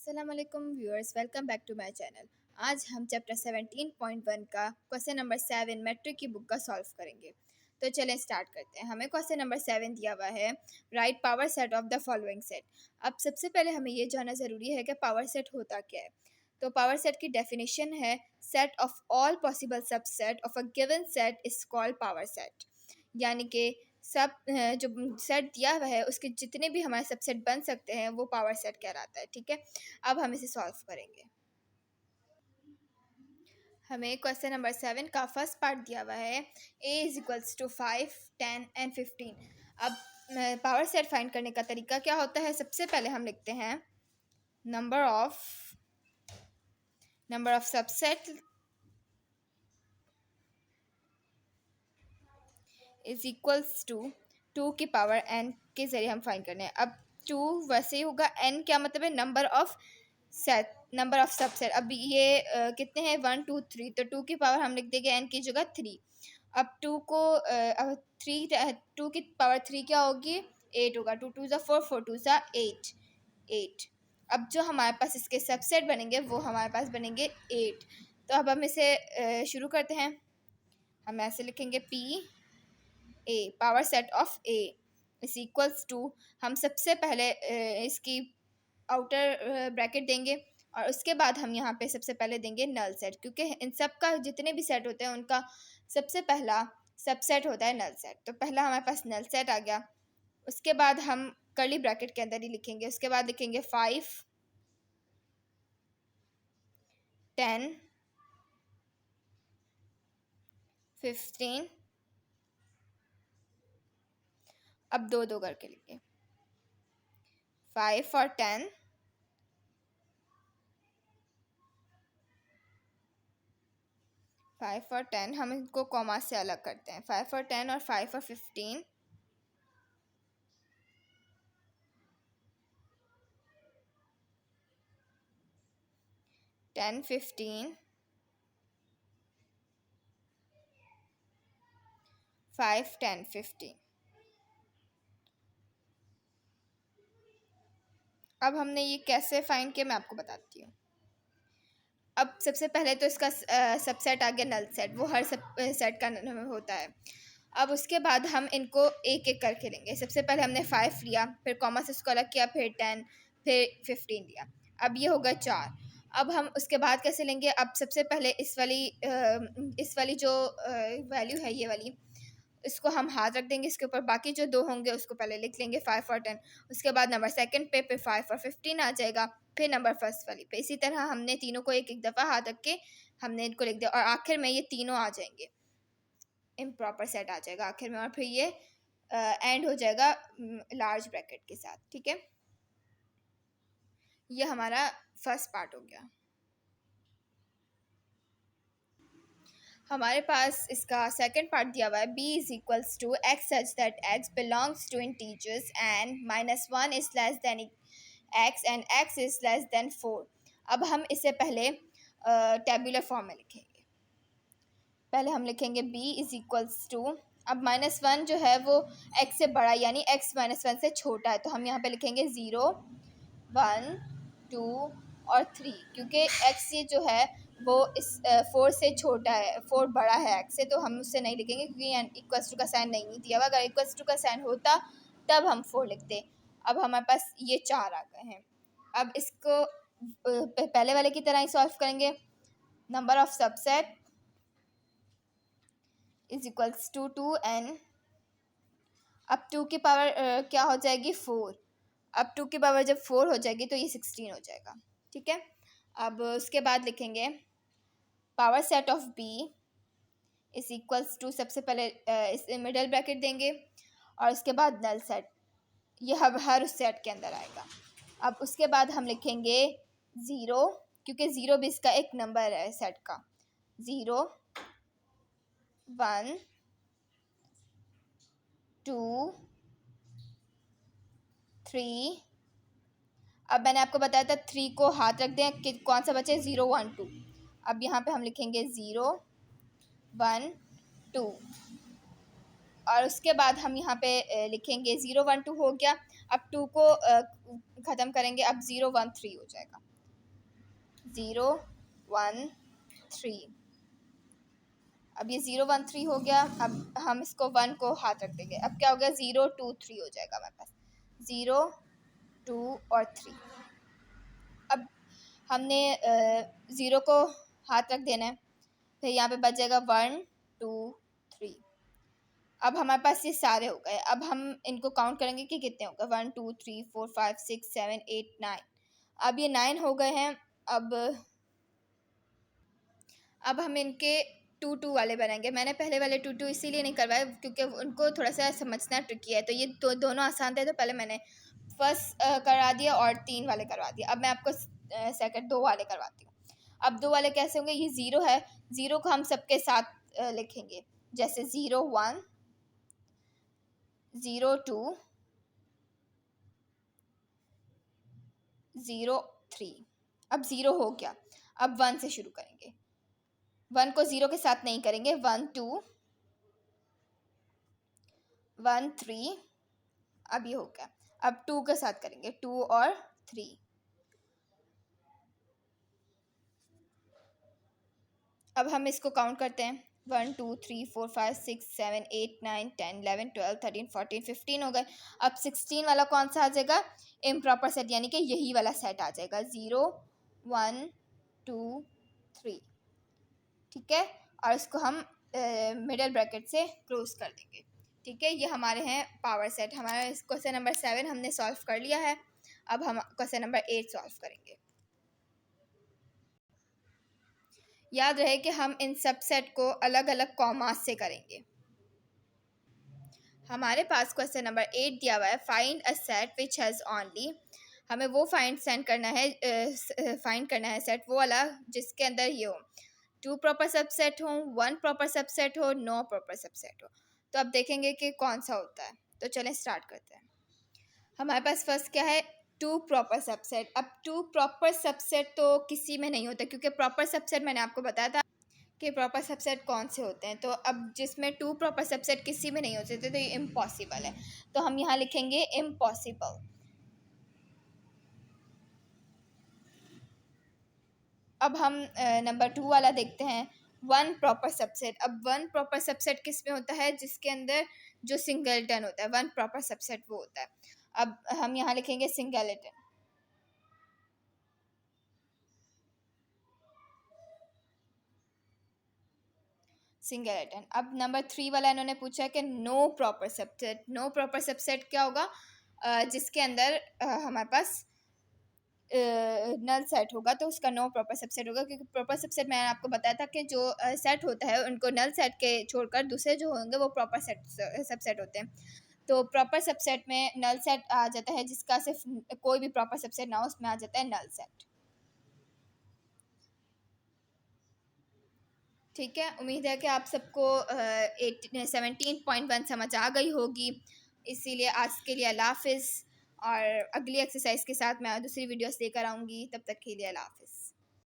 अस्सलाम वालेकुम viewers, welcome back to my channel. आज हम चैप्टर 17.1 का क्वेश्चन नंबर 7 मैट्रिक की बुक का सॉल्व करेंगे। तो चलें स्टार्ट करते हैं। हमें क्वेश्चन नंबर 7 दिया हुआ है, right power set of the following set. अब सबसे पहले हमें ये जानना ज़रूरी है कि पावर सेट होता क्या है। तो पावर सेट की डेफिनेशन है, set of all possible subset of a given set is called power set. यानी कि सब जो सेट दिया हुआ है उसके जितने भी हमारे सबसेट बन सकते हैं वो पावर सेट कहलाता है। ठीक है, अब हम इसे सॉल्व करेंगे। हमें क्वेश्चन नंबर 7 का फर्स्ट पार्ट दिया हुआ है, a is equals to 5, 10 and 15। अब पावर सेट फाइंड करने का तरीका क्या होता है। सबसे पहले हम लिखते हैं number of subset is equals to 2 की पावर n के ज़रिए हम फाइंड करने हैं। अब 2 वैसे ही होगा, n क्या मतलब है, नंबर ऑफ सबसेट। अब ये कितने हैं, 1 2 3, तो 2 की पावर हम लिख देंगे n की जगह 3। अब 2 को अब 2 की पावर 3 क्या होगी, 8 होगा। 2 2 4, 4 2 8। अब जो हमारे पास इसके सबसेट बनेंगे वो हमारे पास बनेंगे 8। तो अब हम इसे शुरू करते हैं। हम ऐसे लिखेंगे P A, power set of A is equals to, हम सबसे पहले इसकी आउटर ब्रैकेट देंगे और उसके बाद हम यहाँ पे सबसे पहले देंगे नल सेट, क्योंकि इन सब का जितने भी सेट होते हैं उनका सबसे पहला सबसेट होता है नल सेट। तो पहला हमारे पास नल सेट आ गया। उसके बाद हम कर्ली ब्रैकेट के अंदर ही लिखेंगे। उसके बाद लिखेंगे 5, 10, 15। अब दो दो करके लिखिए, 5 और 10, 5 और 10 हम इनको कॉमा से अलग करते हैं। 5 और 10 और 5 और 15, 10 15, 5 10 15। अब हमने ये कैसे फाइंड किया मैं आपको बताती हूँ। अब सबसे पहले तो इसका सबसेट आ गया नल सेट, वो हर सब सेट का होता है। अब उसके बाद हम इनको एक एक करके लेंगे। सबसे पहले हमने 5 लिया, फिर कॉमा से उसको अलग किया, फिर 10, फिर 15 लिया। अब ये होगा 4। अब हम उसके बाद कैसे लेंगे, अब सबसे पहले इस वाली जो वैल्यू है, ये वाली, इसको हम हाथ रख देंगे इसके ऊपर। बाकी जो दो होंगे उसको पहले लिख लेंगे, 5 और 10। उसके बाद नंबर सेकंड पे 5 और 15 आ जाएगा, फिर नंबर फर्स्ट वाली पे। इसी तरह हमने तीनों को एक एक दफ़ा हाथ रख के हमने इनको लिख दिया और आखिर में ये तीनों आ जाएंगे, इम्प्रॉपर सेट आ जाएगा आखिर में, और फिर ये एंड हो जाएगा लार्ज ब्रैकेट के साथ। ठीक है, ये हमारा फर्स्ट पार्ट हो गया। हमारे पास इसका सेकंड पार्ट दिया हुआ है, b is equals to x such that x belongs to integers and -1 is less than x and x is less than 4। अब हम इसे पहले टेबुलर फॉर्म में लिखेंगे। पहले हम लिखेंगे b इज इक्वल्स टू, अब -1 जो है वो x से बड़ा यानी x -1 से छोटा है, तो हम यहाँ पे लिखेंगे 0 1 2 और 3, क्योंकि x ये जो है वो इस 4 से छोटा है, 4 बड़ा है x से, तो हम उससे नहीं लिखेंगे क्योंकि इक्वल्स टू का साइन नहीं दिया हुआ। अगर इक्वल्स टू का साइन होता तब हम 4 लिखते। अब हमारे पास ये 4 आ गए हैं। अब इसको पहले वाले की तरह ही सॉल्व करेंगे। Number of subset is equals to 2n। अब 2 की पावर क्या हो जाएगी, 4। अब 2 की पावर जब 4 हो जाएगी तो ये 16 हो जाएगा। ठीक है, अब उसके बाद लिखेंगे power set of b is equals to, सबसे पहले इस मिडल ब्रैकेट देंगे और उसके बाद नल सेट, ये हर उस सेट के अंदर आएगा। अब उसके बाद हम लिखेंगे 0, क्योंकि 0 भी इसका एक नंबर है सेट का। 0 1 2 3। अब मैंने आपको बताया था 3 को हाथ रख दें कि कौन सा बचे, 0 1 2। अब यहाँ पे हम लिखेंगे 0 1 2 और उसके बाद हम यहाँ पे लिखेंगे 0 1 2 हो गया। अब 2 को ख़त्म करेंगे, अब 0 1 3 हो जाएगा। 0 1 3। अब ये 0 1 3 हो गया। अब हम इसको 1 को हाथ रख देंगे। अब क्या हो गया, 0 2 3 हो जाएगा हमारे पास, 0 2 और 3। अब हमने 0 को हाथ रख देना है, फिर यहाँ पे बच जाएगा 1 2 3। अब हमारे पास ये सारे हो गए। अब हम इनको काउंट करेंगे कि कितने हो गए, 1 2 3 4 5 6 7 8 9। अब ये 9 हो गए हैं। अब हम इनके 2 2 वाले बनाएंगे। मैंने पहले वाले 2 2 इसीलिए नहीं करवाए क्योंकि उनको थोड़ा सा समझना ट्रिकी है, तो ये दोनों आसान थे, तो पहले मैंने फर्स्ट करा दिया और 3 वाले करवा दिया। अब मैं आपको सेकंड 2 वाले करवाती हूँ। अब 2 वाले कैसे होंगे, ये 0 है, 0 को हम सबके साथ लिखेंगे, जैसे 0 1 0 2 0 3। अब 0 हो गया। अब 1 से शुरू करेंगे, 1 को 0 के साथ नहीं करेंगे, 1 2 1 3। अब ये हो गया। अब 2 के साथ करेंगे, 2 और 3। अब हम इसको काउंट करते हैं, 1 2 3 4 5 6 7 8 9 10 11 12 13 14 15 हो गए। अब 16 वाला कौन सा आ जाएगा, इम्प्रॉपर सेट, यानी कि यही वाला सेट आ जाएगा, 0 1 2 3। ठीक है, और इसको हम मिडल ब्रैकेट से क्लोज कर देंगे। ठीक है, ये हमारे हैं पावर सेट। हमारा क्वेश्चन नंबर 7 हमने सॉल्व कर लिया है। अब हम क्वेश्चन नंबर 8 सॉल्व करेंगे। याद रहे कि हम इन सब सेट को अलग अलग कॉमास से करेंगे। हमारे पास क्वेश्चन नंबर 8 दिया हुआ है, find a set which has only. हमें वो फाइंड करना है सेट वो वाला जिसके अंदर ये हो 2 प्रॉपर सबसेट हो, 1 प्रॉपर सबसेट हो, नो प्रॉपर सबसेट हो। तो अब देखेंगे कि कौन सा होता है। तो चलें स्टार्ट करते हैं। हमारे पास फर्स्ट क्या है, 2 प्रॉपर सबसेट। अब 2 प्रॉपर सबसेट तो किसी में नहीं होता, क्योंकि प्रॉपर सबसेट मैंने आपको बताया था कि प्रॉपर सबसेट कौन से होते हैं। तो अब जिसमें 2 प्रॉपर सबसेट किसी में नहीं होते थे तो ये इम्पॉसिबल है, तो हम यहाँ लिखेंगे इम्पॉसिबल। अब हम नंबर 2 वाला देखते हैं, 1 प्रॉपर सबसेट। अब 1 प्रॉपर सबसेट किस में होता है, जिसके अंदर जो सिंगलटन होता है, 1 प्रॉपर सबसेट वो होता है। अब हम यहाँ लिखेंगे सिंगलटन। सिंगलटन। अब नंबर 3 वाला इन्होंने पूछा है कि no proper subset. No proper subset क्या होगा, जिसके अंदर हमारे पास नल सेट होगा, तो उसका नो प्रॉपर सबसेट होगा, क्योंकि प्रॉपर सबसेट मैंने आपको बताया था कि जो सेट होता है उनको नल सेट के छोड़कर दूसरे जो होंगे वो प्रॉपर सबसेट होते हैं। तो प्रॉपर सबसेट में नल सेट आ जाता है, जिसका सिर्फ कोई भी प्रॉपर सबसेट ना हो उसमें आ जाता है नल सेट। ठीक है, उम्मीद है कि आप सबको 17.1 समझ आ गई होगी। इसीलिए आज के लिए अल्लाह हाफिज़, और अगली एक्सरसाइज के साथ मैं दूसरी वीडियोस लेकर आऊँगी। तब तक के लिए अल्लाह हाफिज़।